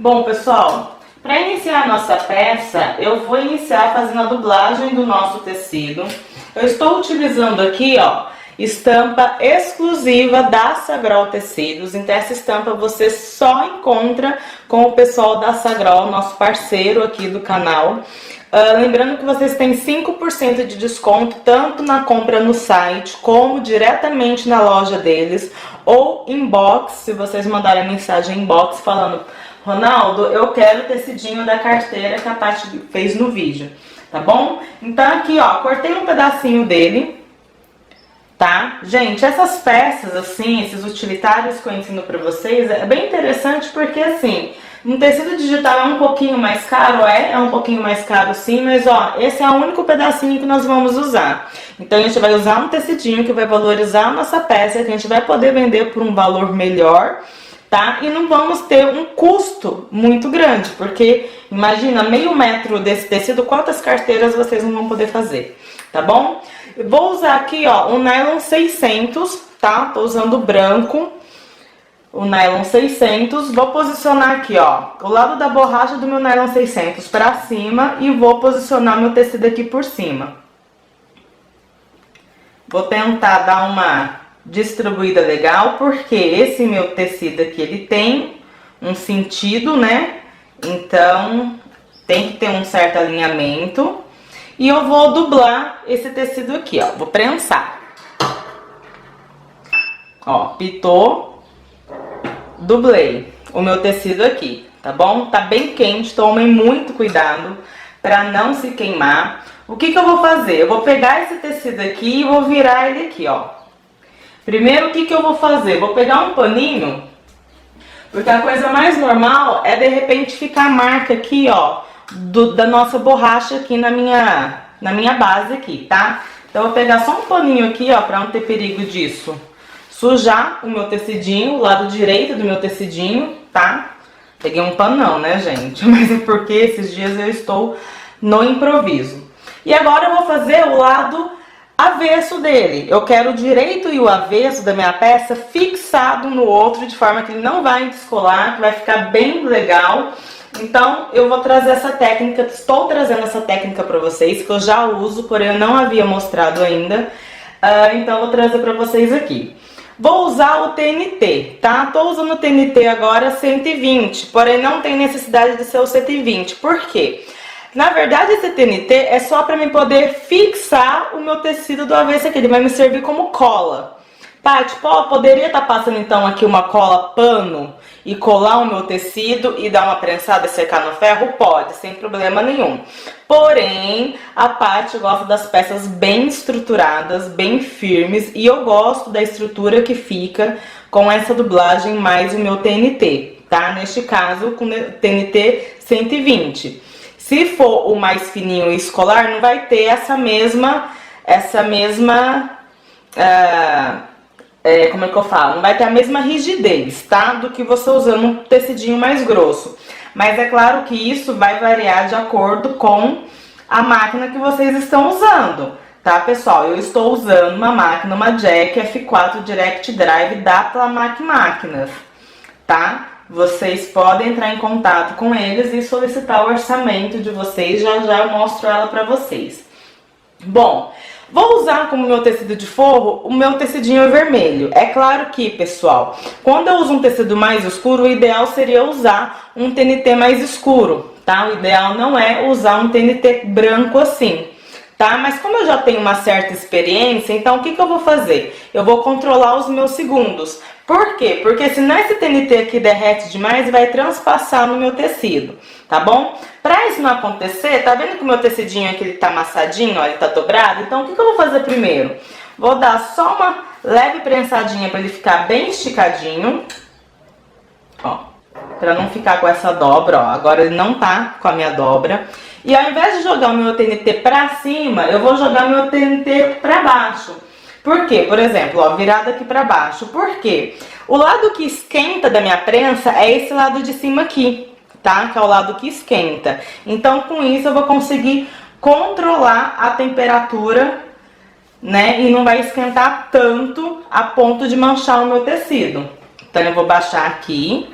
Bom, pessoal, para iniciar a nossa peça, eu vou iniciar fazendo a dublagem do nosso tecido. Eu estou utilizando aqui, ó, estampa exclusiva da Sagrol Tecidos. Então essa estampa você só encontra com o pessoal da Sagrol, nosso parceiro aqui do canal. Lembrando que vocês têm 5% de desconto tanto na compra no site como diretamente na loja deles ou inbox, se vocês mandarem mensagem inbox falando: Ronaldo, eu quero o tecidinho da carteira que a Tati fez no vídeo, tá bom? Então aqui, ó, cortei um pedacinho dele, tá? Gente, essas peças assim, esses utilitários que eu ensino pra vocês, é bem interessante porque assim, um tecido digital é um pouquinho mais caro, é um pouquinho mais caro sim, mas ó, esse é o único pedacinho que nós vamos usar. Então a gente vai usar um tecidinho que vai valorizar a nossa peça, que a gente vai poder vender por um valor melhor, tá? E não vamos ter um custo muito grande, porque imagina, meio metro desse tecido, quantas carteiras vocês não vão poder fazer, tá bom? Eu vou usar aqui, ó, o nylon 600, tá? Tô usando o branco, o nylon 600. Vou posicionar aqui, ó, o lado da borracha do meu nylon 600 pra cima e vou posicionar meu tecido aqui por cima. Vou tentar dar uma distribuída legal, porque esse meu tecido aqui, ele tem um sentido, né? Então, tem que ter um certo alinhamento. E eu vou dublar esse tecido aqui, ó. Vou prensar. Ó, pitou. Dublei o meu tecido aqui, tá bom? Tá bem quente, tomem muito cuidado pra não se queimar. O que que eu vou fazer? Eu vou pegar esse tecido aqui e vou virar ele aqui, ó. Primeiro, o que que eu vou fazer? Vou pegar um paninho, porque a coisa mais normal é de repente ficar a marca aqui, ó, da nossa borracha aqui na minha base aqui, tá? Então eu vou pegar só um paninho aqui, ó, pra não ter perigo disso sujar o meu tecidinho, o lado direito do meu tecidinho, tá? Peguei um panão, né, gente? Mas é porque esses dias eu estou no improviso. E agora eu vou fazer o lado avesso dele. Eu quero o direito e o avesso da minha peça fixado no outro, de forma que ele não vai descolar, que vai ficar bem legal. Então eu vou trazer essa técnica, estou trazendo essa técnica para vocês, que eu já uso, porém eu não havia mostrado ainda. Então eu vou trazer para vocês aqui. Vou usar o TNT, tá? Tô usando o TNT agora 120, porém não tem necessidade de ser o 120. Por quê? Na verdade, esse TNT é só para mim poder fixar o meu tecido do avesso aqui. Ele vai me servir como cola. Paty, poderia estar passando então aqui uma cola pano e colar o meu tecido e dar uma prensada e secar no ferro? Pode, sem problema nenhum. Porém, a Paty gosta das peças bem estruturadas, bem firmes, e eu gosto da estrutura que fica com essa dublagem mais o meu TNT, tá? Neste caso, com o TNT 120. Se for o mais fininho e escolar, não vai ter essa mesma como é que eu falo? Não vai ter a mesma rigidez, tá? Do que você usando um tecidinho mais grosso. Mas é claro que isso vai variar de acordo com a máquina que vocês estão usando, tá, pessoal? Eu estou usando uma máquina, uma Jack F4 Direct Drive da Plamac Máquinas, tá? Vocês podem entrar em contato com eles e solicitar o orçamento de vocês, já já eu mostro ela pra vocês. Bom, vou usar como meu tecido de forro o meu tecidinho vermelho. É claro que, pessoal, quando eu uso um tecido mais escuro, o ideal seria usar um TNT mais escuro, tá? O ideal não é usar um TNT branco assim, tá? Mas como eu já tenho uma certa experiência, então o que que eu vou fazer? Eu vou controlar os meus segundos. Por quê? Porque senão esse TNT aqui derrete demais e vai transpassar no meu tecido, tá bom? Pra isso não acontecer, tá vendo que o meu tecidinho aqui ele tá amassadinho, ó, ele tá dobrado? Então o que que eu vou fazer primeiro? Vou dar só uma leve prensadinha pra ele ficar bem esticadinho, ó, pra não ficar com essa dobra, ó. Agora ele não tá com a minha dobra. E ao invés de jogar o meu TNT pra cima, eu vou jogar o meu TNT pra baixo. Por quê? Por exemplo, ó, virado aqui pra baixo. Por quê? O lado que esquenta da minha prensa é esse lado de cima aqui, tá? Que é o lado que esquenta. Então, com isso, eu vou conseguir controlar a temperatura, né? E não vai esquentar tanto a ponto de manchar o meu tecido. Então, eu vou baixar aqui.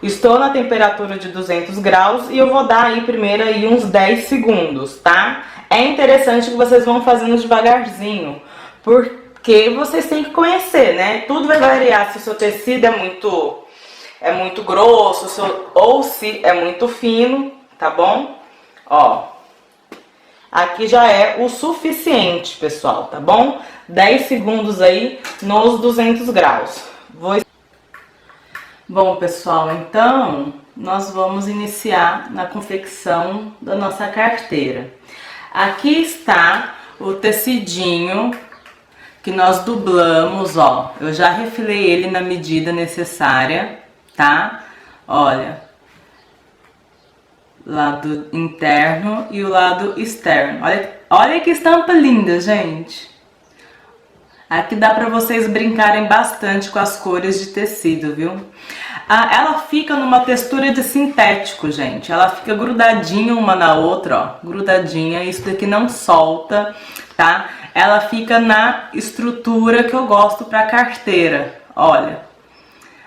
Estou na temperatura de 200 graus e eu vou dar aí primeiro aí uns 10 segundos, tá? É interessante que vocês vão fazendo devagarzinho, porque vocês têm que conhecer, né? Tudo vai variar se o seu tecido é muito grosso ou se é muito fino, tá bom? Ó, aqui já é o suficiente, pessoal, tá bom? 10 segundos aí nos 200 graus. Bom, pessoal, então nós vamos iniciar na confecção da nossa carteira. Aqui está o tecidinho que nós dublamos, ó. Eu já refilei ele na medida necessária, tá? Olha, lado interno e o lado externo. Olha que estampa linda, gente. Aqui dá pra vocês brincarem bastante com as cores de tecido, viu? Ela fica numa textura de sintético, gente. Ela fica grudadinha uma na outra, ó. Grudadinha, isso daqui não solta, tá? Ela fica na estrutura que eu gosto pra carteira, olha.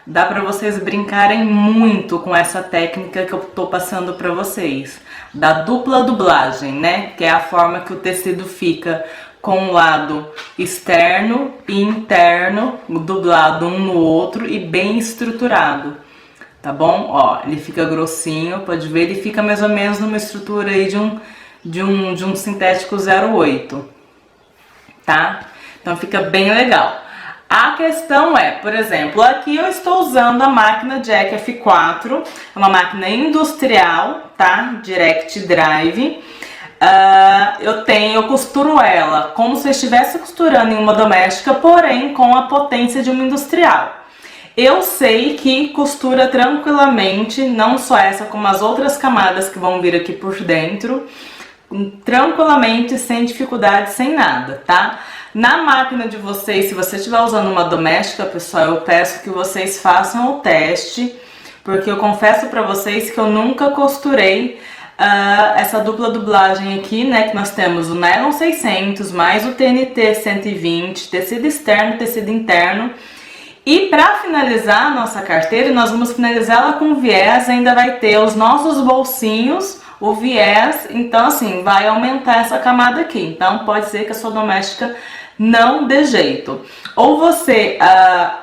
Dá pra vocês brincarem muito com essa técnica que eu tô passando pra vocês. Da dupla dublagem, né? Que é a forma que o tecido fica com o lado externo e interno, dublado um no outro e bem estruturado, tá bom? Ó, ele fica grossinho, pode ver, ele fica mais ou menos numa estrutura aí de um sintético 08, tá? Então fica bem legal. A questão é, por exemplo, aqui eu estou usando a máquina Jack F4, é uma máquina industrial, tá? Direct Drive. Eu costuro ela como se eu estivesse costurando em uma doméstica, porém com a potência de uma industrial. Eu sei que costura tranquilamente, não só essa, como as outras camadas que vão vir aqui por dentro, tranquilamente, sem dificuldade, sem nada, tá? Na máquina de vocês, se você estiver usando uma doméstica, pessoal, eu peço que vocês façam o teste, porque eu confesso pra vocês que eu nunca costurei essa dupla dublagem aqui, né, que nós temos o nylon 600 mais o TNT 120, tecido externo, tecido interno. E para finalizar a nossa carteira, nós vamos finalizá-la com viés, ainda vai ter os nossos bolsinhos, o viés, então assim, vai aumentar essa camada aqui. Então pode ser que a sua doméstica não dê jeito. Ou você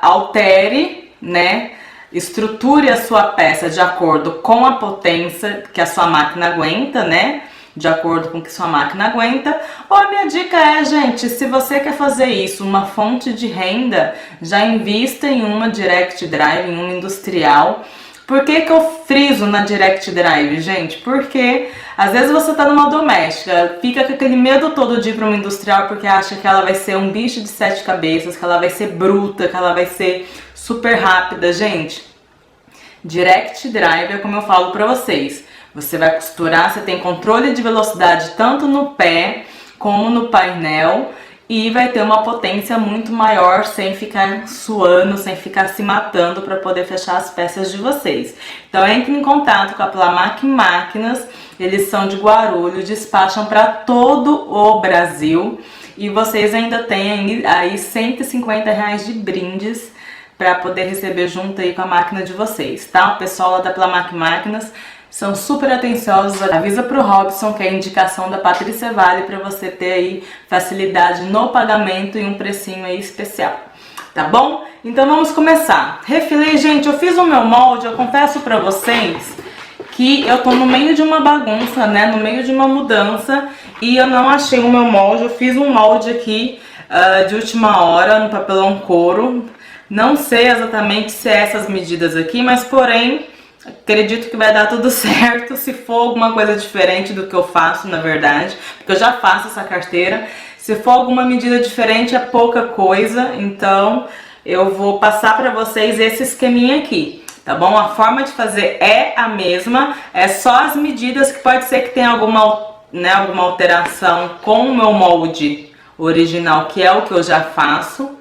altere, né, estruture a sua peça de acordo com a potência que a sua máquina aguenta, né? De acordo com o que sua máquina aguenta. Ou a minha dica é, gente, se você quer fazer isso, uma fonte de renda, já invista em uma Direct Drive, em uma industrial. Por que que eu friso na Direct Drive, gente? Porque às vezes você tá numa doméstica, fica com aquele medo todo de ir para uma industrial porque acha que ela vai ser um bicho de 7 cabeças, que ela vai ser bruta, que ela vai ser super rápida, gente. Direct Drive é como eu falo pra vocês. Você vai costurar, você tem controle de velocidade tanto no pé como no painel e vai ter uma potência muito maior sem ficar suando, sem ficar se matando para poder fechar as peças de vocês. Então entre em contato com a Plamac Máquinas, eles são de Guarulhos, despacham para todo o Brasil e vocês ainda têm aí R$150 de brindes para poder receber junto aí com a máquina de vocês, tá? O pessoal lá da Plamac Máquinas são super atenciosos. Avisa pro Robson que é a indicação da Patrícia Vale para você ter aí facilidade no pagamento e um precinho aí especial, tá bom? Então vamos começar. Refilei, gente, eu fiz o meu molde, eu confesso para vocês que eu tô no meio de uma bagunça, né? No meio de uma mudança e eu não achei o meu molde. Eu fiz um molde aqui de última hora no papelão couro. Não sei exatamente se é essas medidas aqui, mas porém, acredito que vai dar tudo certo se for alguma coisa diferente do que eu faço, na verdade, porque eu já faço essa carteira. Se for alguma medida diferente é pouca coisa, então eu vou passar para vocês esse esqueminha aqui, tá bom? A forma de fazer é a mesma, é só as medidas que pode ser que tenha alguma alteração com o meu molde original, que é o que eu já faço.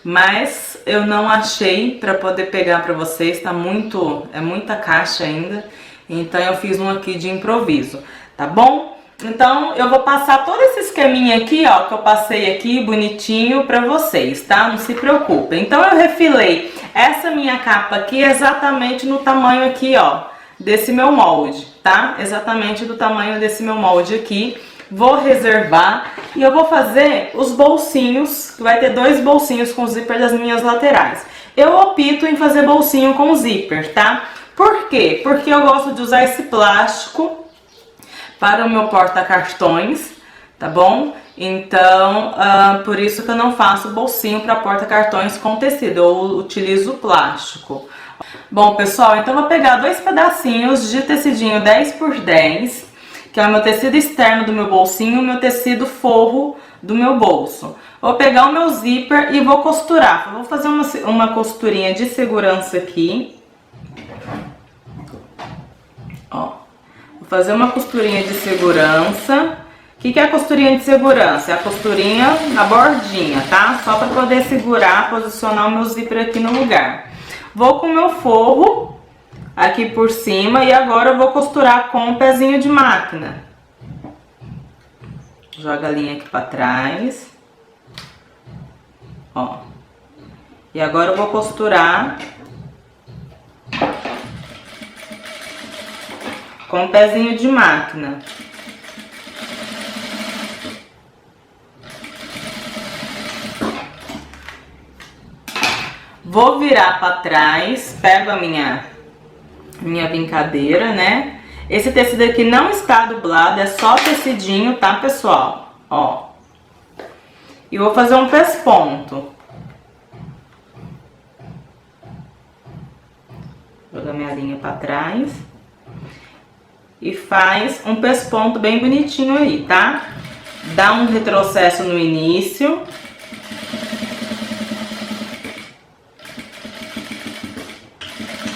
Mas eu não achei para poder pegar para vocês, é muita caixa ainda, então eu fiz um aqui de improviso, tá bom? Então, eu vou passar todo esse esqueminha aqui, ó, que eu passei aqui bonitinho pra vocês, tá? Não se preocupem. Então, eu refilei essa minha capa aqui exatamente no tamanho aqui, ó, desse meu molde, tá? Exatamente do tamanho desse meu molde aqui. Vou reservar e eu vou fazer os bolsinhos, que vai ter 2 bolsinhos com zíper das minhas laterais. Eu opto em fazer bolsinho com zíper, tá? Por quê? Porque eu gosto de usar esse plástico para o meu porta-cartões, tá bom? Então, por isso que eu não faço bolsinho para porta-cartões com tecido, eu utilizo plástico. Bom, pessoal, então eu vou pegar 2 pedacinhos de tecidinho 10 por 10, que é o meu tecido externo do meu bolsinho, o meu tecido forro do meu bolso. Vou pegar o meu zíper e vou costurar. Vou fazer uma costurinha de segurança aqui. Ó, vou fazer uma costurinha de segurança. O que é a costurinha de segurança? É a costurinha na bordinha, tá? Só para poder segurar, posicionar o meu zíper aqui no lugar. Vou com o meu forro aqui por cima e agora eu vou costurar com o pezinho de máquina. Joga a linha aqui para trás. Ó. E agora eu vou costurar com o pezinho de máquina. Vou virar para trás, pego a minha brincadeira, né? Esse tecido aqui não está dublado, é só tecidinho, tá, pessoal? Ó. E vou fazer um pesponto. Joga minha linha para trás. E faz um pesponto bem bonitinho aí, tá? Dá um retrocesso no início.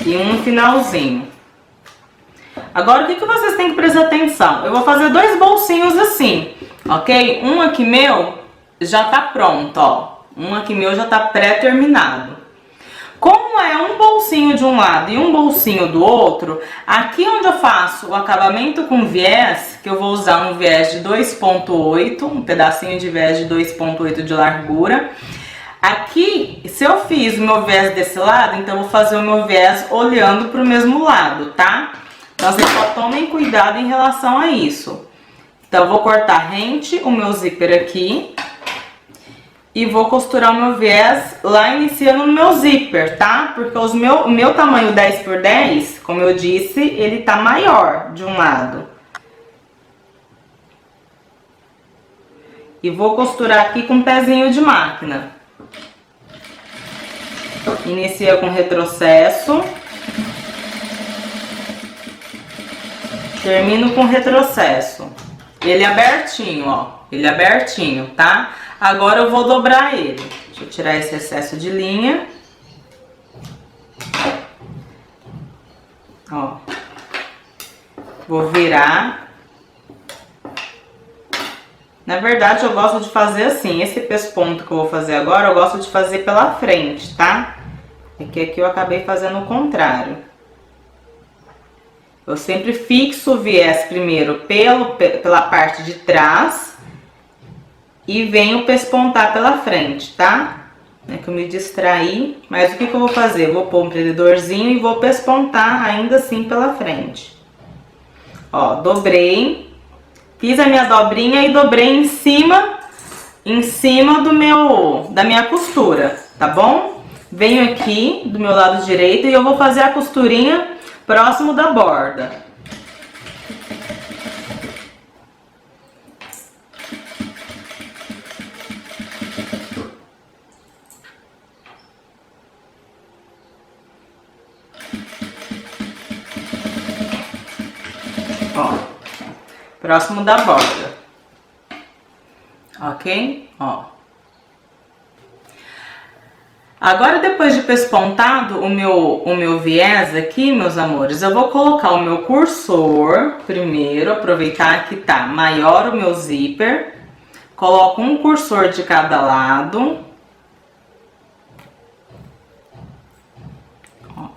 E um no finalzinho. Agora, o que vocês têm que prestar atenção? Eu vou fazer 2 bolsinhos assim, ok? Um aqui meu já tá pronto, ó. Um aqui meu já tá pré-terminado. Como é um bolsinho de um lado e um bolsinho do outro, aqui onde eu faço o acabamento com viés, que eu vou usar um viés de 2,8, um pedacinho de viés de 2,8 de largura. Aqui, se eu fiz o meu viés desse lado, então eu vou fazer o meu viés olhando para o mesmo lado, tá? Então, vocês só tomem cuidado em relação a isso. Então, eu vou cortar rente o meu zíper aqui e vou costurar o meu viés lá iniciando no meu zíper, tá? Porque o meu tamanho 10 por 10, como eu disse, ele tá maior de um lado. E vou costurar aqui com um pezinho de máquina. Inicia com retrocesso. Termino com retrocesso. Ele abertinho, ó. Ele abertinho, tá? Agora eu vou dobrar ele. Deixa eu tirar esse excesso de linha. Ó. Vou virar. Na verdade, eu gosto de fazer assim. Esse pesponto que eu vou fazer agora, eu gosto de fazer pela frente, tá? É que aqui eu acabei fazendo o contrário. Eu sempre fixo o viés primeiro pela parte de trás e venho pespontar pela frente, tá? É que eu me distraí, mas o que eu vou fazer? Eu vou pôr um prendedorzinho e vou pespontar ainda assim pela frente. Ó, dobrei, fiz a minha dobrinha e dobrei em cima da minha costura, tá bom? Venho aqui do meu lado direito e eu vou fazer a costurinha próximo da borda. Ó, próximo da borda. Ok? Ó. Agora, depois de pespontado o meu viés aqui, meus amores, eu vou colocar o meu cursor primeiro, aproveitar que tá maior o meu zíper. Coloco um cursor de cada lado. Ó.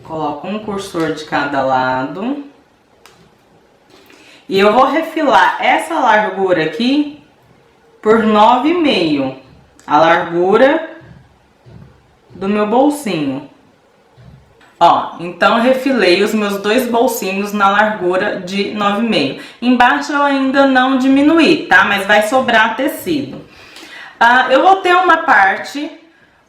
Coloco um cursor de cada lado. E eu vou refilar essa largura aqui por 9,5, a largura do meu bolsinho. Ó, então eu refilei os meus dois bolsinhos na largura de 9,5. Embaixo eu ainda não diminuí, tá? Mas vai sobrar tecido. Eu vou ter uma parte,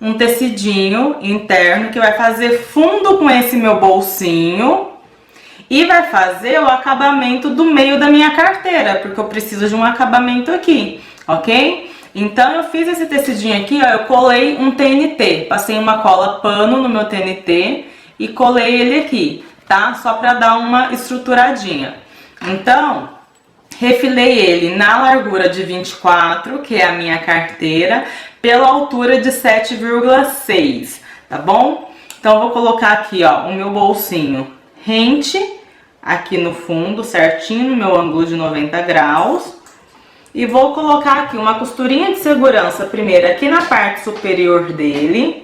um tecidinho interno que vai fazer fundo com esse meu bolsinho e vai fazer o acabamento do meio da minha carteira, porque eu preciso de um acabamento aqui, ok? Então eu fiz esse tecidinho aqui, ó, eu colei um TNT, passei uma cola pano no meu TNT e colei ele aqui, tá? Só pra dar uma estruturadinha. Então, refilei ele na largura de 24, que é a minha carteira, pela altura de 7,6, tá bom? Então, eu vou colocar aqui, ó, o meu bolsinho rente, aqui no fundo, certinho, no meu ângulo de 90 graus. E vou colocar aqui uma costurinha de segurança primeiro aqui na parte superior dele.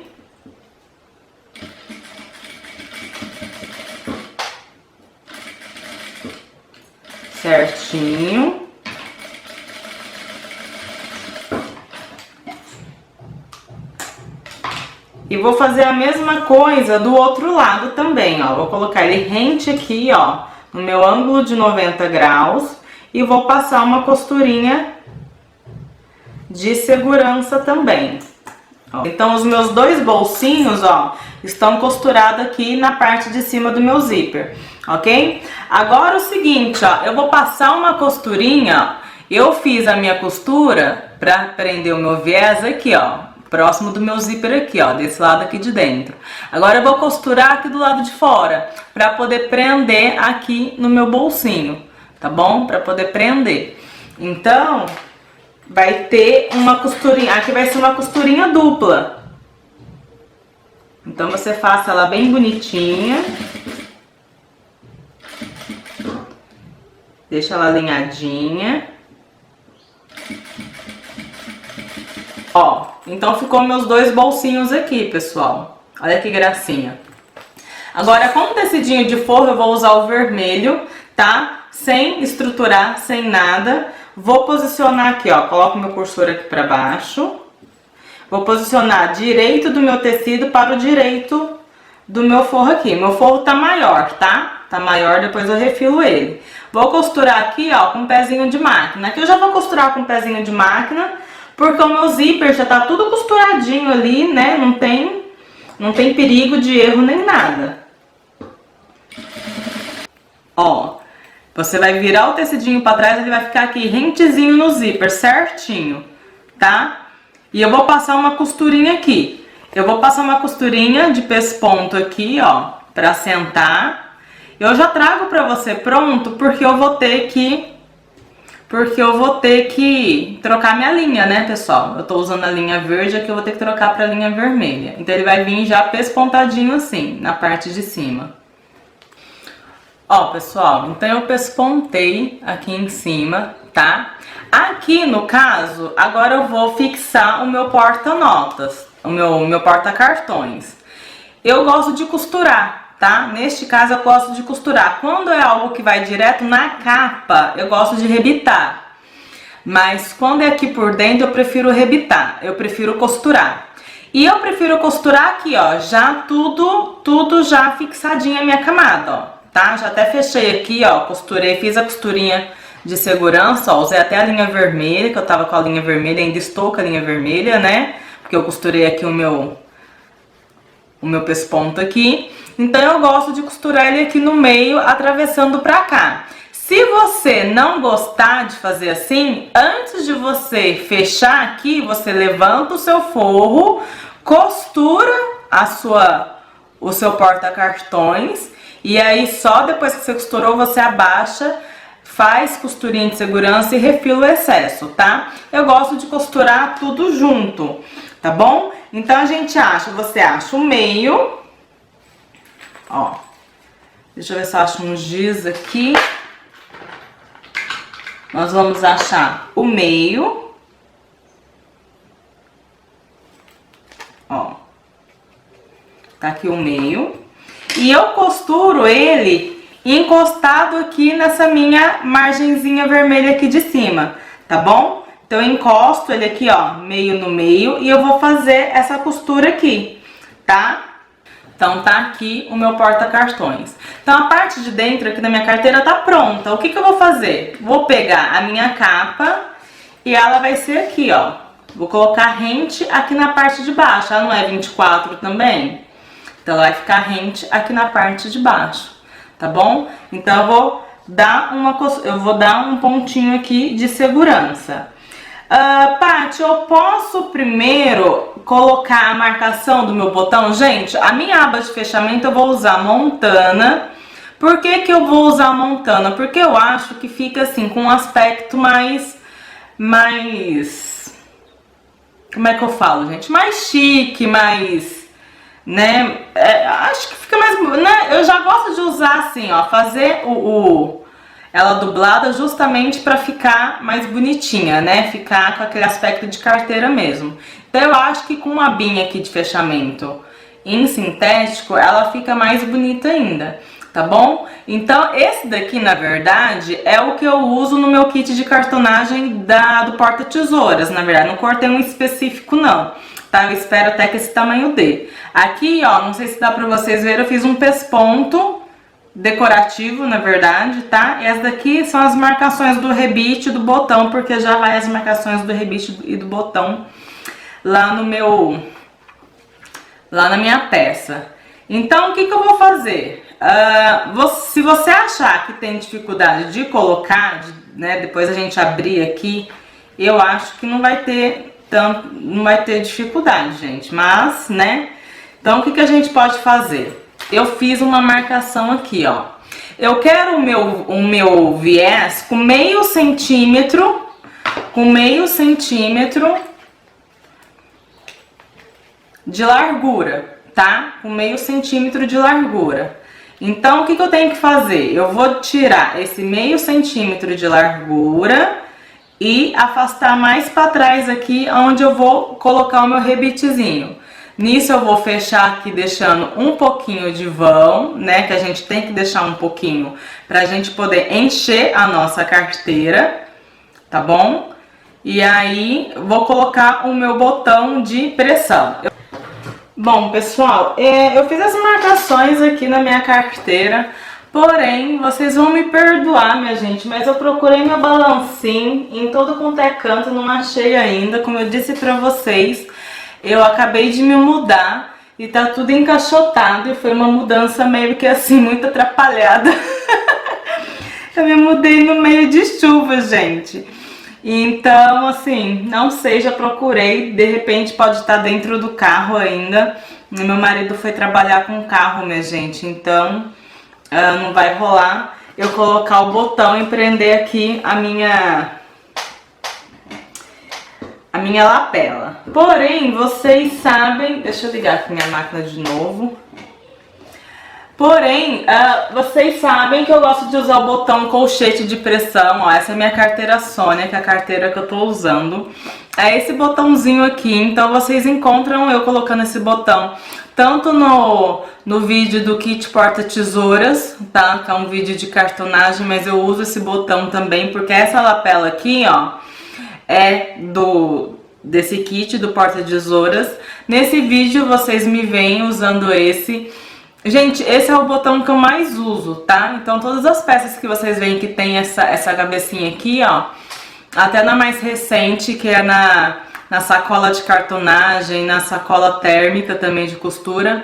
Certinho. E vou fazer a mesma coisa do outro lado também, ó. Vou colocar ele rente aqui, ó, no meu ângulo de 90 graus. E vou passar uma costurinha de segurança também. Ó. Então, os meus dois bolsinhos, ó, estão costurados aqui na parte de cima do meu zíper, ok? Agora, o seguinte, ó, eu vou passar uma costurinha, eu fiz a minha costura pra prender o meu viés aqui, ó, próximo do meu zíper aqui, ó, desse lado aqui de dentro. Agora, eu vou costurar aqui do lado de fora, pra poder prender aqui no meu bolsinho, tá bom? Pra poder prender. Então, vai ter uma costurinha, aqui vai ser uma costurinha dupla. Então, você faça ela bem bonitinha. Deixa ela alinhadinha. Ó, então ficou meus dois bolsinhos aqui, pessoal. Olha que gracinha. Agora, com o tecidinho de forro, eu vou usar o vermelho, tá? Sem estruturar, sem nada. Vou posicionar aqui, ó, coloco meu cursor aqui pra baixo. Vou posicionar direito do meu tecido para o direito do meu forro aqui. Meu forro tá maior, tá? Tá maior, depois eu refilo ele. Vou costurar aqui, ó, com um pezinho de máquina. Aqui eu já vou costurar com um pezinho de máquina, porque o meu zíper já tá tudo costuradinho ali, né? Não tem perigo de erro nem nada. Ó, você vai virar o tecidinho pra trás, ele vai ficar aqui rentezinho no zíper, certinho, tá? E eu vou passar uma costurinha aqui. Eu vou passar uma costurinha de pesponto aqui, ó, pra sentar. Eu já trago pra você pronto, porque eu vou ter que trocar minha linha, né, pessoal? Eu tô usando a linha verde, aqui eu vou ter que trocar pra linha vermelha. Então ele vai vir já pespontadinho assim, na parte de cima. Ó, pessoal, então eu pespontei aqui em cima, tá? Aqui, no caso, agora eu vou fixar o meu porta-notas, o meu porta-cartões. Eu gosto de costurar, tá? Neste caso, eu gosto de costurar. Quando é algo que vai direto na capa, eu gosto de rebitar. Mas quando é aqui por dentro, eu prefiro rebitar, eu prefiro costurar. E eu prefiro costurar aqui, ó, já tudo já fixadinho a minha camada, ó. Tá? Já até fechei aqui, ó, costurei, fiz a costurinha de segurança, ó, usei até a linha vermelha, que eu tava com a linha vermelha, ainda estou com a linha vermelha, né? Porque eu costurei aqui o meu pesponto aqui. Então, eu gosto de costurar ele aqui no meio, atravessando pra cá. Se você não gostar de fazer assim, antes de você fechar aqui, você levanta o seu forro, costura o seu porta-cartões. E aí, só depois que você costurou, você abaixa, faz costurinha de segurança e refila o excesso, tá? Eu gosto de costurar tudo junto, tá bom? Então, você acha o meio, ó. Deixa eu ver se eu acho um giz aqui. Nós vamos achar o meio, ó. Tá aqui o meio. E eu costuro ele e encostado aqui nessa minha margenzinha vermelha aqui de cima, tá bom? Então eu encosto ele aqui, ó, meio no meio, e eu vou fazer essa costura aqui, tá? Então tá aqui o meu porta-cartões. Então a parte de dentro aqui da minha carteira tá pronta. O que que eu vou fazer? Vou pegar a minha capa e ela vai ser aqui, ó. Vou colocar rente aqui na parte de baixo. Ela não é 24 também? Então ela vai ficar rente aqui na parte de baixo, tá bom? Então eu vou dar um pontinho aqui de segurança. Paty, eu posso primeiro colocar a marcação do meu botão? Gente, a minha aba de fechamento eu vou usar Montana. Por que que eu vou usar Montana? Porque eu acho que fica assim, com um aspecto mais... Como é que eu falo, gente? Mais chique, mais... né? Acho que fica mais... né? Eu já gosto de usar assim, ó, fazer ela dublada justamente para ficar mais bonitinha, né? Ficar com aquele aspecto de carteira mesmo. Então eu acho que com uma abinha aqui de fechamento em sintético, ela fica mais bonita ainda, tá bom? Então esse daqui, na verdade, é o que eu uso no meu kit de cartonagem do porta-tesouras. Na verdade, não cortei um específico não, tá? Eu espero até que esse tamanho dê. Aqui, ó, não sei se dá pra vocês verem, eu fiz um pesponto decorativo, na verdade, tá? E essa daqui são as marcações do rebite e do botão, porque já vai as marcações do rebite e do botão lá na minha peça. Então, o que que eu vou fazer? Se você achar que tem dificuldade de colocar, né, depois a gente abrir aqui, eu acho que não vai ter dificuldade, gente, mas, né? Então, o que que a gente pode fazer? Eu fiz uma marcação aqui, ó. Eu quero o meu viés com meio centímetro de largura, tá? Com meio centímetro de largura. Então, o que que eu tenho que fazer? Eu vou tirar esse meio centímetro de largura e afastar mais para trás aqui, onde eu vou colocar o meu rebitezinho. Nisso eu vou fechar aqui deixando um pouquinho de vão, né, que a gente tem que deixar um pouquinho pra gente poder encher a nossa carteira, tá bom? E aí vou colocar o meu botão de pressão. Bom, pessoal, eu fiz as marcações aqui na minha carteira, porém, vocês vão me perdoar, minha gente, mas eu procurei meu balancinho em todo quanto é canto, não achei ainda, como eu disse pra vocês. Eu acabei de me mudar e tá tudo encaixotado e foi uma mudança meio que assim, muito atrapalhada. Eu me mudei no meio de chuva, gente. Então, assim, não sei, já procurei, de repente pode estar dentro do carro ainda. Meu marido foi trabalhar com o carro, minha gente, então não vai rolar eu colocar o botão e prender aqui a minha lapela. Porém, vocês sabem... Deixa eu ligar aqui minha máquina de novo. Porém, vocês sabem que eu gosto de usar o botão colchete de pressão. Ó, essa é a minha carteira Sônia, que é a carteira que eu tô usando. É esse botãozinho aqui. Então, vocês encontram eu colocando esse botão tanto no vídeo do kit porta-tesouras, tá? Que é um vídeo de cartonagem, mas eu uso esse botão também, porque essa lapela aqui, ó, é desse kit do porta-tesouras. Nesse vídeo vocês me veem usando esse. Gente, esse é o botão que eu mais uso, tá? Então todas as peças que vocês veem que tem essa cabecinha aqui, ó, até na mais recente, que é na sacola de cartonagem, na sacola térmica também de costura,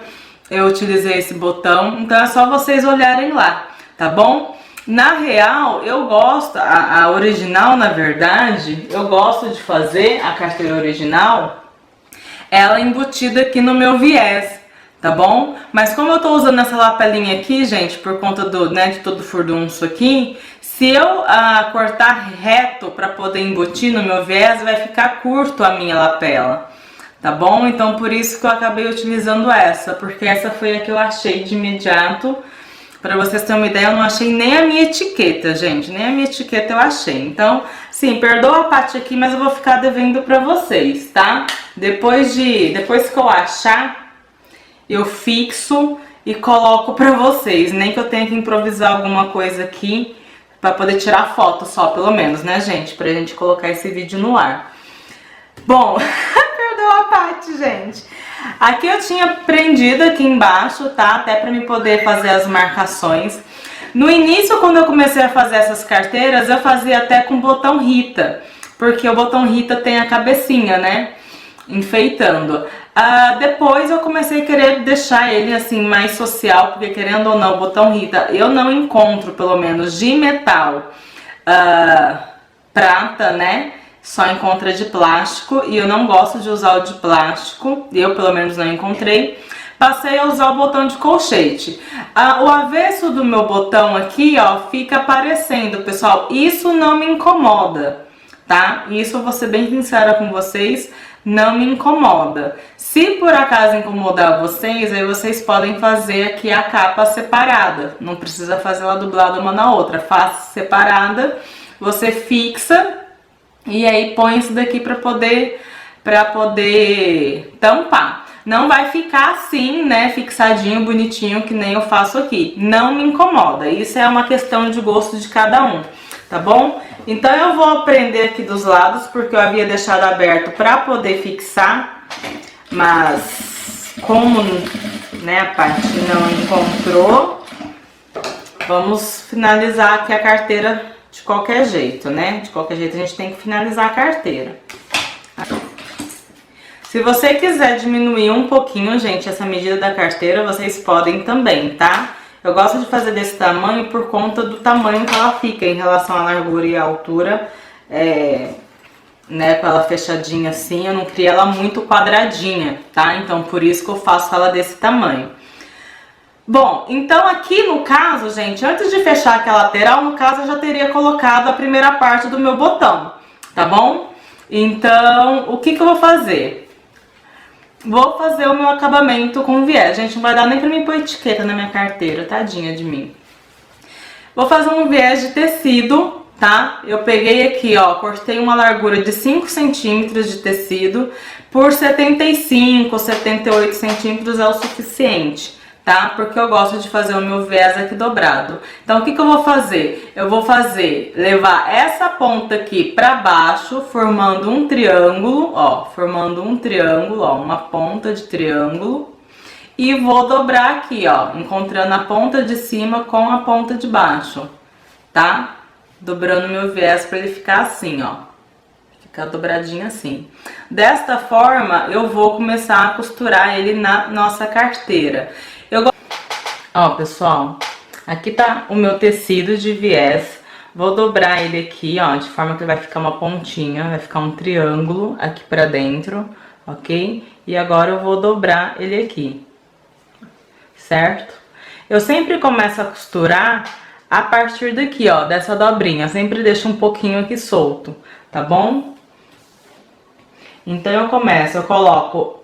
eu utilizei esse botão. Então é só vocês olharem lá, tá bom? Na real, eu gosto, a original, na verdade, eu gosto de fazer a carteira original, ela embutida aqui no meu viés, tá bom? Mas como eu tô usando essa lapelinha aqui, gente, por conta de todo o furdunço aqui, se eu cortar reto pra poder embutir no meu viés, vai ficar curto a minha lapela, tá bom? Então por isso que eu acabei utilizando essa, porque essa foi a que eu achei de imediato. Pra vocês terem uma ideia, eu não achei nem a minha etiqueta, gente. Nem a minha etiqueta eu achei. Então, sim, perdoa a Paty aqui, mas eu vou ficar devendo pra vocês, tá? Depois que eu achar, eu fixo e coloco pra vocês. Nem que eu tenha que improvisar alguma coisa aqui pra poder tirar foto só, pelo menos, né, gente? Pra gente colocar esse vídeo no ar. Bom, perdeu a parte, gente. Aqui eu tinha prendido aqui embaixo, tá? Até pra me poder fazer as marcações. No início, quando eu comecei a fazer essas carteiras, eu fazia até com botão Rita, porque o botão Rita tem a cabecinha, né? Enfeitando. Depois eu comecei a querer deixar ele assim mais social, porque querendo ou não, o botão Rita eu não encontro, pelo menos de metal, prata, né? Só encontra de plástico e eu não gosto de usar o de plástico, eu pelo menos não encontrei. Passei a usar o botão de colchete. O avesso do meu botão aqui, ó, fica aparecendo, pessoal. Isso não me incomoda, tá? Isso eu vou ser bem sincera com vocês, não me incomoda. Se por acaso incomodar vocês, aí vocês podem fazer aqui a capa separada. Não precisa fazer ela dublada uma na outra. Faça separada, você fixa e aí põe isso daqui pra poder tampar. Não vai ficar assim, né, fixadinho, bonitinho, que nem eu faço aqui. Não me incomoda. Isso é uma questão de gosto de cada um, tá bom? Então eu vou prender aqui dos lados, porque eu havia deixado aberto pra poder fixar. Mas como, né, a parte não encontrou, vamos finalizar aqui a carteira de qualquer jeito, né? De qualquer jeito a gente tem que finalizar a carteira. Se você quiser diminuir um pouquinho, gente, essa medida da carteira, vocês podem também, tá? Eu gosto de fazer desse tamanho por conta do tamanho que ela fica em relação à largura e à altura. Né, com ela fechadinha assim, eu não queria ela muito quadradinha, tá? Então, por isso que eu faço ela desse tamanho. Bom, então aqui no caso, gente, antes de fechar aqui a lateral, no caso eu já teria colocado a primeira parte do meu botão, tá bom? Então, o que eu vou fazer? Vou fazer o meu acabamento com viés. Gente, não vai dar nem pra mim pôr etiqueta na minha carteira, tadinha de mim. Vou fazer um viés de tecido, tá? Eu peguei aqui, ó, cortei uma largura de 5 centímetros de tecido por 75, 78 centímetros é o suficiente, tá? Porque eu gosto de fazer o meu viés aqui dobrado. Então, o que eu vou fazer? Eu vou levar essa ponta aqui pra baixo, formando um triângulo, ó, uma ponta de triângulo. E vou dobrar aqui, ó, encontrando a ponta de cima com a ponta de baixo, tá? Dobrando meu viés pra ele ficar assim, ó. Ficar dobradinho assim. Desta forma, eu vou começar a costurar ele na nossa carteira. Ó, pessoal, aqui tá o meu tecido de viés. Vou dobrar ele aqui, ó, de forma que vai ficar uma pontinha, vai ficar um triângulo aqui pra dentro, ok? E agora eu vou dobrar ele aqui, certo? Eu sempre começo a costurar a partir daqui, ó, dessa dobrinha. Eu sempre deixo um pouquinho aqui solto, tá bom? Então eu coloco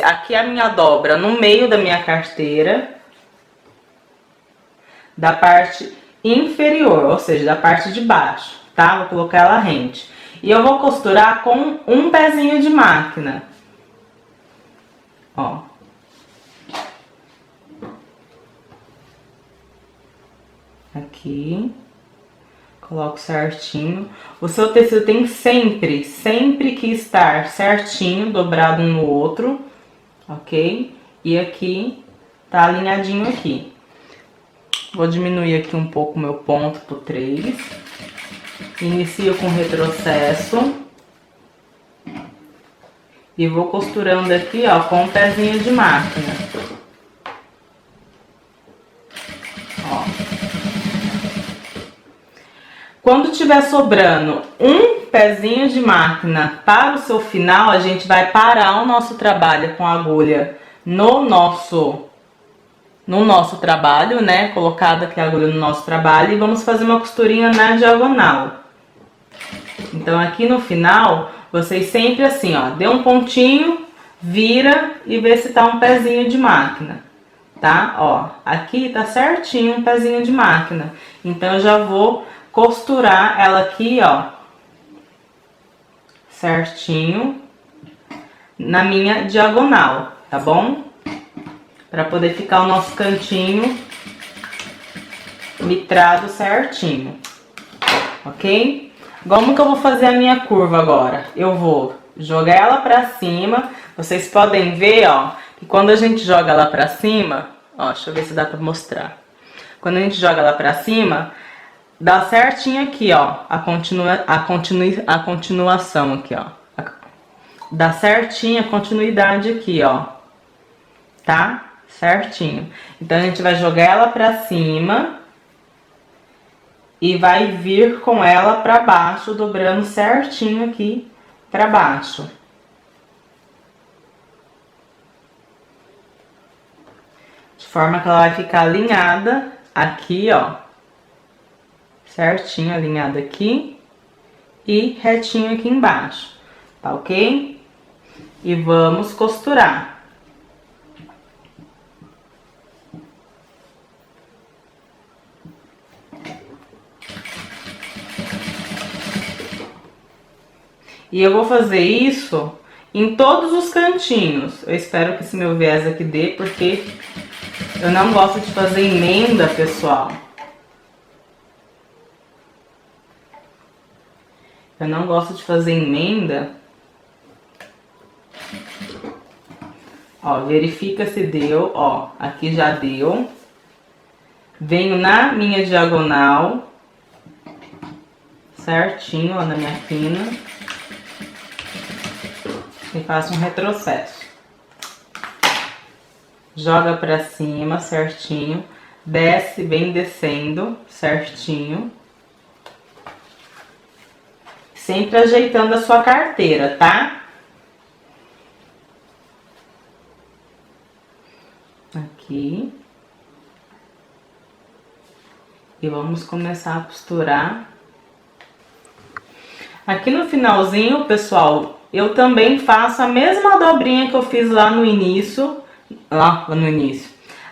aqui a minha dobra no meio da minha carteira, da parte inferior, ou seja, da parte de baixo, tá? Vou colocar ela rente. E eu vou costurar com um pezinho de máquina, ó. Aqui, coloco certinho. O seu tecido tem sempre que estar certinho, dobrado um no outro, ok? E aqui, tá alinhadinho aqui. Vou diminuir aqui um pouco o meu ponto pro 3. Inicio com retrocesso. E vou costurando aqui, ó, com um pezinho de máquina. Ó. Quando tiver sobrando um pezinho de máquina para o seu final, a gente vai parar o nosso trabalho com a agulha no nosso trabalho, né? Colocada aqui a agulha no nosso trabalho e vamos fazer uma costurinha na diagonal. Então, aqui no final, vocês sempre assim, ó, dê um pontinho, vira e vê se tá um pezinho de máquina, tá? Ó, aqui tá certinho um pezinho de máquina. Então, eu já vou costurar ela aqui, ó, certinho na minha diagonal, tá bom? para poder ficar o nosso cantinho litrado certinho, ok? Como que eu vou fazer a minha curva agora? Eu vou jogar ela pra cima. Vocês podem ver, ó, que quando a gente joga ela pra cima, ó, deixa eu ver se dá pra mostrar. Quando a gente joga ela pra cima, dá certinho aqui, ó, a continuação aqui, ó. Dá certinho a continuidade aqui, ó, tá? Certinho. Então, a gente vai jogar ela pra cima e vai vir com ela pra baixo, dobrando certinho aqui pra baixo. De forma que ela vai ficar alinhada aqui, ó. Certinho, alinhada aqui e retinho aqui embaixo, tá ok? E vamos costurar. E eu vou fazer isso em todos os cantinhos. Eu espero que esse meu viés aqui dê, porque eu não gosto de fazer emenda, pessoal. Eu não gosto de fazer emenda. Ó, verifica se deu, ó, aqui já deu. Venho na minha diagonal, certinho, ó, na minha quina. E faço um retrocesso. Joga pra cima, certinho. Desce bem descendo, certinho. Sempre ajeitando a sua carteira, tá? Aqui. E vamos começar a costurar. Aqui no finalzinho, pessoal, eu também faço a mesma dobrinha que eu fiz lá no início.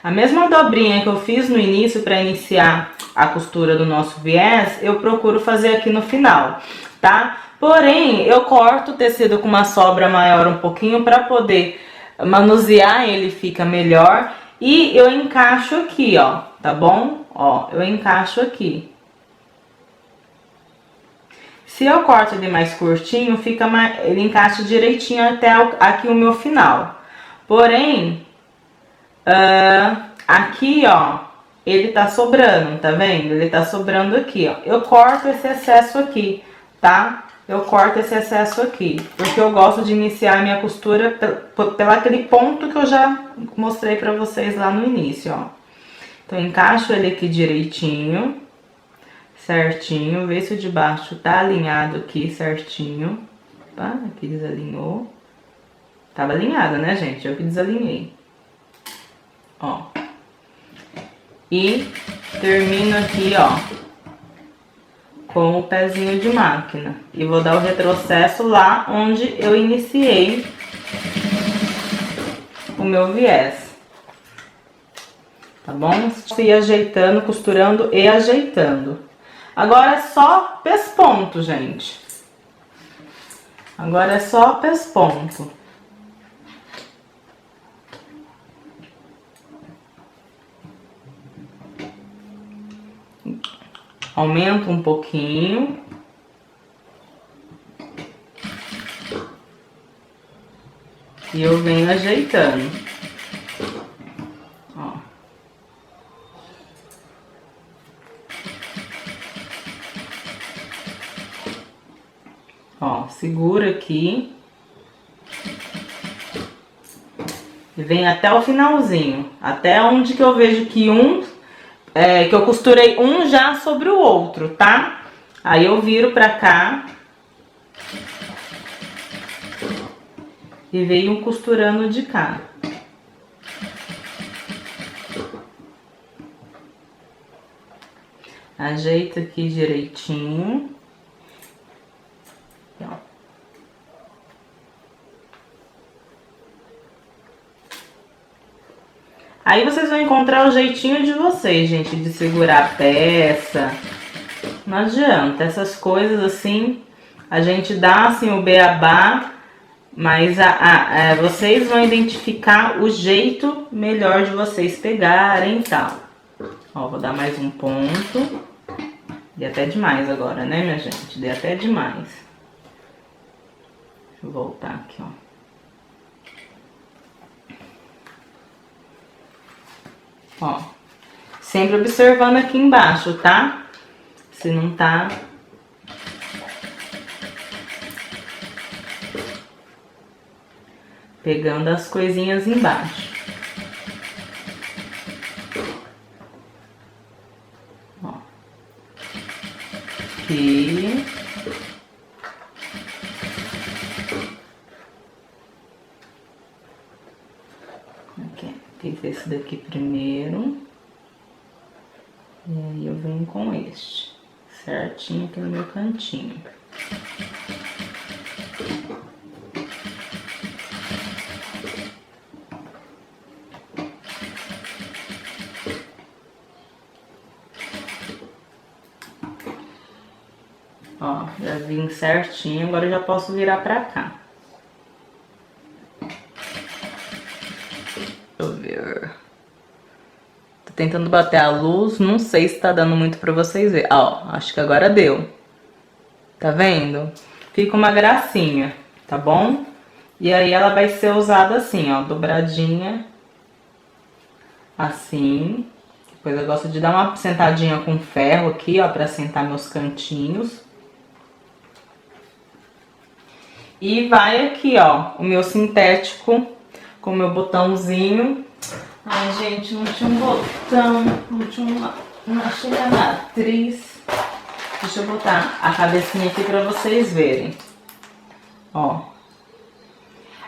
A mesma dobrinha que eu fiz no início para iniciar a costura do nosso viés, eu procuro fazer aqui no final, tá? Porém, eu corto o tecido com uma sobra maior um pouquinho para poder manusear ele, fica melhor. E eu encaixo aqui, ó, tá bom? Ó, eu encaixo aqui. Se eu corto ele mais curtinho, fica mais, ele encaixa direitinho até aqui o meu final. Porém, aqui, ó, ele tá sobrando, tá vendo? Ele tá sobrando aqui, ó. Eu corto esse excesso aqui, tá? Eu corto esse excesso aqui, porque eu gosto de iniciar a minha costura pelo aquele ponto que eu já mostrei pra vocês lá no início, ó. Então, encaixo ele aqui direitinho, certinho, vê se o de baixo tá alinhado aqui certinho. Opa, aqui desalinhou. Tava alinhada, né, gente? Eu que desalinhei. Ó. E termino aqui, ó, com o pezinho de máquina. E vou dar o retrocesso lá onde eu iniciei o meu viés. Tá bom? Ir ajeitando, costurando e ajeitando. Agora é só pesponto, gente. Agora é só pesponto. Aumento um pouquinho. E eu venho ajeitando. Ó. Ó, segura aqui. E vem até o finalzinho. Até onde que eu vejo que que eu costurei um já sobre o outro, tá? Aí eu viro pra cá. E venho costurando de cá. Ajeito aqui direitinho. Aqui, ó. Aí vocês vão encontrar o jeitinho de vocês, gente, de segurar a peça. Não adianta, essas coisas assim, a gente dá assim o beabá Mas vocês vão identificar o jeito melhor de vocês pegarem e tal. Ó, vou dar mais um ponto. Dei até demais agora, né, minha gente? Dei até demais. Deixa eu voltar aqui, ó. Ó, sempre observando aqui embaixo, tá? Se não tá... pegando as coisinhas embaixo. Ó. Aqui. Aqui. Fiz esse daqui primeiro. E aí eu venho com este. Certinho aqui no meu cantinho. Ó, já vim certinho, agora eu já posso virar pra cá. Deixa eu ver. Tô tentando bater a luz, não sei se tá dando muito pra vocês verem. Ó, acho que agora deu. Tá vendo? Fica uma gracinha, tá bom? E aí ela vai ser usada assim, ó, dobradinha. Assim. Depois eu gosto de dar uma sentadinha com ferro aqui, ó, pra sentar meus cantinhos. E vai aqui, ó, o meu sintético com o meu botãozinho. Ai, gente, não tinha um botão, não tinha não achei a matriz. Deixa eu botar a cabecinha aqui pra vocês verem. Ó.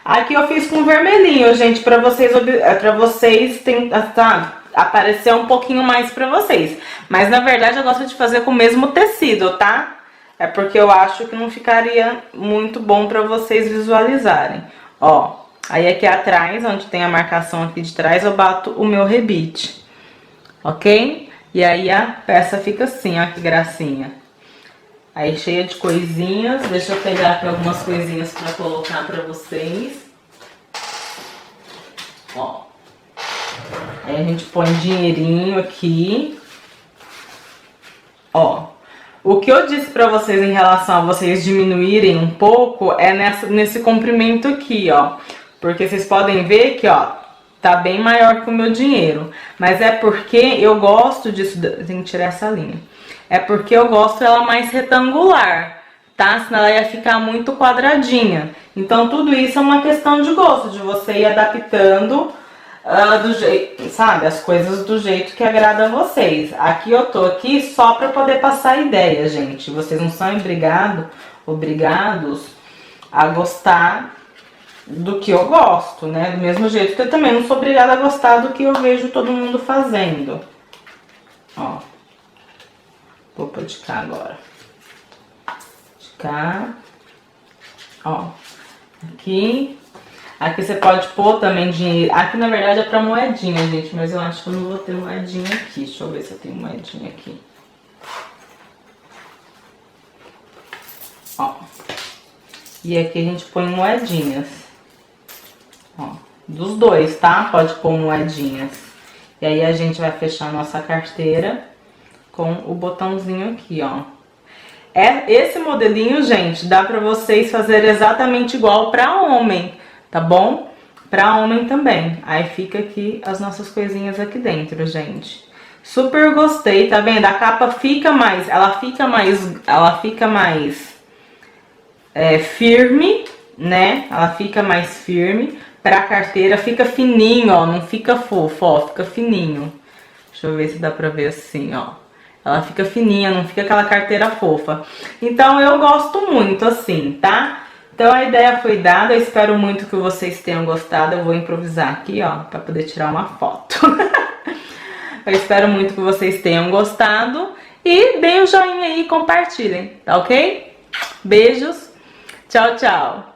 Aqui eu fiz com vermelhinho, gente, pra vocês tentar aparecer um pouquinho mais pra vocês. Mas, na verdade, eu gosto de fazer com o mesmo tecido, tá? É porque eu acho que não ficaria muito bom pra vocês visualizarem. Ó, aí aqui atrás, onde tem a marcação aqui de trás, eu bato o meu rebite. Ok? E aí a peça fica assim, ó, que gracinha. Aí cheia de coisinhas. Deixa eu pegar aqui algumas coisinhas pra colocar pra vocês. Ó. Aí a gente põe dinheirinho aqui. Ó. O que eu disse pra vocês em relação a vocês diminuírem um pouco é nesse comprimento aqui, ó. Porque vocês podem ver que, ó, tá bem maior que o meu dinheiro. Mas é porque eu gosto disso... Tem que tirar essa linha. É porque eu gosto ela mais retangular, tá? Senão ela ia ficar muito quadradinha. Então tudo isso é uma questão de gosto, de você ir adaptando... do jeito, sabe, as coisas do jeito que agrada a vocês. Aqui eu tô aqui só pra poder passar a ideia, gente. Vocês não são obrigados a gostar do que eu gosto, né? Do mesmo jeito que eu também não sou obrigada a gostar do que eu vejo todo mundo fazendo. Ó. Vou pôr de cá agora. De cá. Ó. Aqui. Aqui você pode pôr também dinheiro. Aqui, na verdade, é pra moedinha, gente. Mas eu acho que eu não vou ter moedinha aqui. Deixa eu ver se eu tenho moedinha aqui. Ó. E aqui a gente põe moedinhas. Ó. Dos dois, tá? Pode pôr moedinhas. E aí a gente vai fechar a nossa carteira com o botãozinho aqui, ó. Esse modelinho, gente, dá pra vocês fazerem exatamente igual pra homem. Tá bom? Pra homem também. Aí fica aqui as nossas coisinhas aqui dentro, gente. Super gostei, tá vendo? A capa fica mais, ela fica mais firme, né? Ela fica mais firme. Pra carteira fica fininho, ó, não fica fofo, ó, fica fininho. Deixa eu ver se dá pra ver assim, ó. Ela fica fininha, não fica aquela carteira fofa. Então eu gosto muito assim, tá? Então a ideia foi dada, eu espero muito que vocês tenham gostado. Eu vou improvisar aqui, ó, pra poder tirar uma foto. Eu espero muito que vocês tenham gostado. E deem um joinha aí e compartilhem, tá ok? Beijos, tchau, tchau!